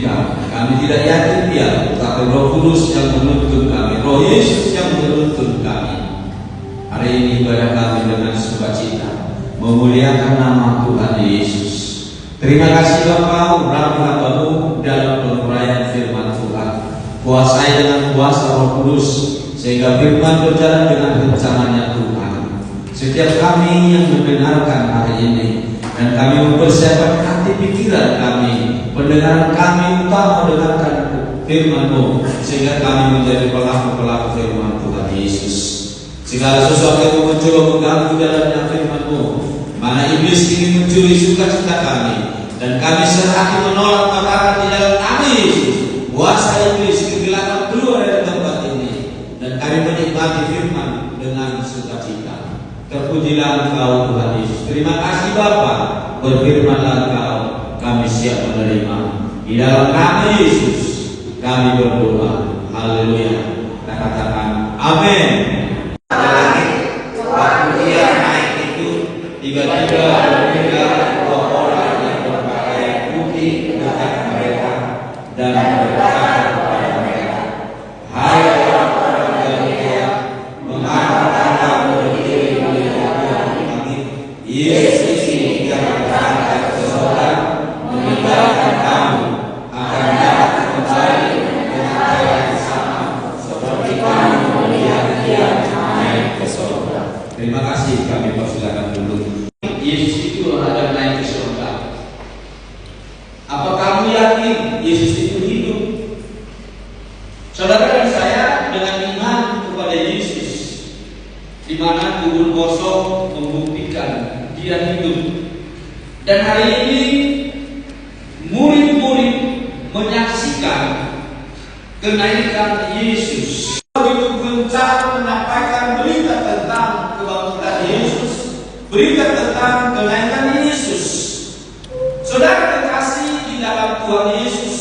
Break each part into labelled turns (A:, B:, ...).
A: kami. Kami tidak yakin dia, tetapi Roh Kudus yang menuntun kami, Roh Yesus yang menuntun kami. Hari ini ibadah kami dengan sukacita memuliakan nama Tuhan Yesus. Terima kasih Bapa, urapi hamba-Mu dalam penguraian firman Tuhan. Kuasai dengan kuasa Roh Kudus sehingga firman berjalan dengan rencananya Tuhan. Setiap kami yang mendengarkan hari ini, dan kami mempersiapkan hati pikiran kami, pendengaran kami utama mendengarkan firman-Mu, sehingga kami menjadi pelaku-pelaku firman Tuhan Yesus. Segala sesuatu yang mencoba mengganggu dalamnya firman-Mu, mana iblis ingin mencuri sukacita kami, dan kami serahkan menolak makanan di dalam nama Yesus. Kuasa iblis kegelapan keluar dari tempat ini, dan kami menikmati firman dengan sukacita. Terpujilah Engkau Tuhan Yesus. Terima kasih Bapa, berfirmanlah Engkau, kami siap menerima. Di dalam nama Yesus kami berdoa. Haleluya. Kita katakan amin. Waktu dia naik itu, tiba-tiba mendengar dua orang yang berpakaian putih dekat mereka dan berkata kepada mereka, "Hai orang-orang Galilea, mengapa kamu berdiri melihat kami? Yesus ini yang berangkat ke sorga meninggalkan kamu akan dapat kembali dengan cara yang sama seperti kamu melihat dia naik ke sorga." Terima kasih, kami persilakan dulu. Yesus itu ada naik ke sorga. Apa kamu yakin Yesus itu hidup? Saudara dan saya dengan iman kepada Yesus, di mana kubur kosong membuktikan dia hidup. Dan hari ini murid-murid menyaksikan kenaikan Yesus. Begitu gencar menyampaikan berita tentang kebangkitan Yesus, berita tentang kenaikan Yesus. Saudara kekasih di dalam Tuhan Yesus,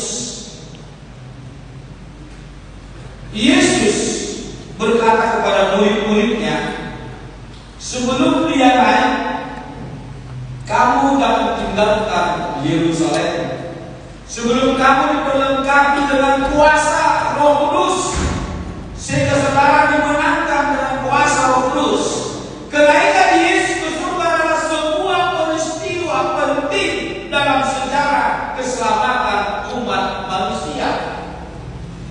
A: Yesus berkata kepada murid-muridnya, sebelum dia naik, kamu dapat tinggalkan Yerusalem. Sebelum kamu diperlengkapi dengan kuasa Roh Kudus, sehingga saudara dimenangkan dengan kuasa Roh Kudus. Kenaikan Yesus ke surga adalah sebuah peristiwa penting dalam sejarah keselamatan umat manusia.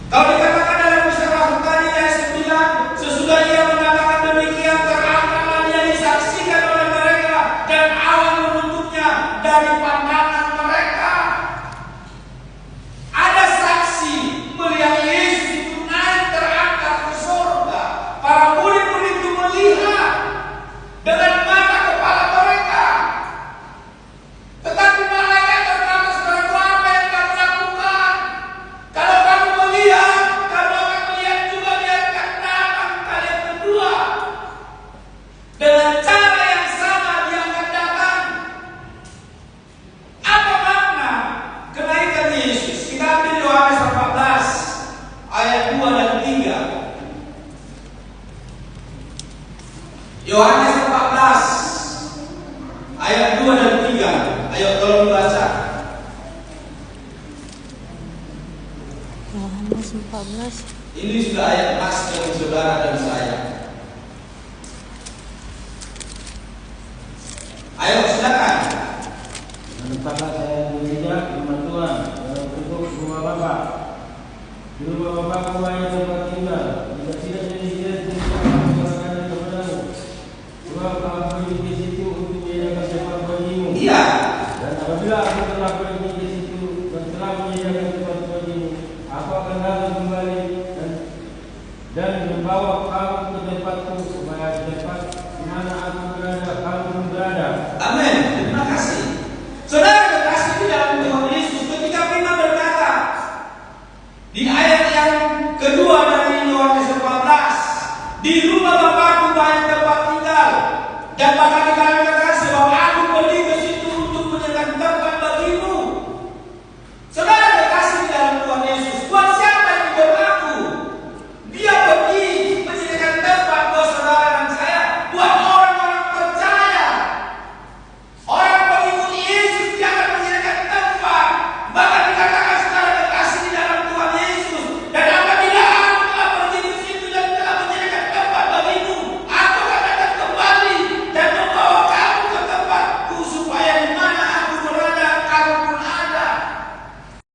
A: Kalau dikatakan dalam kisah Rasul tadi ayat 9, sesudah ia mengatakan demikian, terangkanlah dia disaksikan oleh mereka dan awan menuntutnya dari pandangan mereka. Ada saksi melihat Yesus itu naik terangkat ke surga. Para murid-murid itu melihat dengan mata kepala mereka. Tetapi malaikat berkata, saudaraku, apa yang kamu lakukan? Kalau kamu melihat, kamu akan melihat juga dia akan datang kali yang kedua. Dengan cara yang sama dia akan datang. Apa makna kenaikan Yesus? Kita ambil Yohanes 14 ayat 2 dan 3. Yohanes 14 ayat 2 dan 3. Ayo tolong dibaca.
B: Yohanes 14.
A: Ini sudah ayat pas bagi saudara dan saya. Ayo silakan.
C: Menetapkan saya bekerja firman Tuhan untuk rumah Bapa. Di rumah Bapa banyak tempat tinggal. Jika tidak demikian, tidak akan mengatakan kepadamu. Sebab aku hidup di situ untuk menyediakan tempat bagimu.
A: Iya.
C: Dan apabila aku telah pergi di situ dan telah menyediakan tempat bagimu, aku akan datang kembali dan membawa kamu ke tempatku, supaya di tempat di mana aku berada, kamu pun berada.
A: Amin. Terima kasih. Saudara kekasih di dalam Tuhan Yesus, ketika firman berkata di ayat yang kedua dari Yohanes 14, di rumah Bapakku banyak tempat tinggal, dan bahkan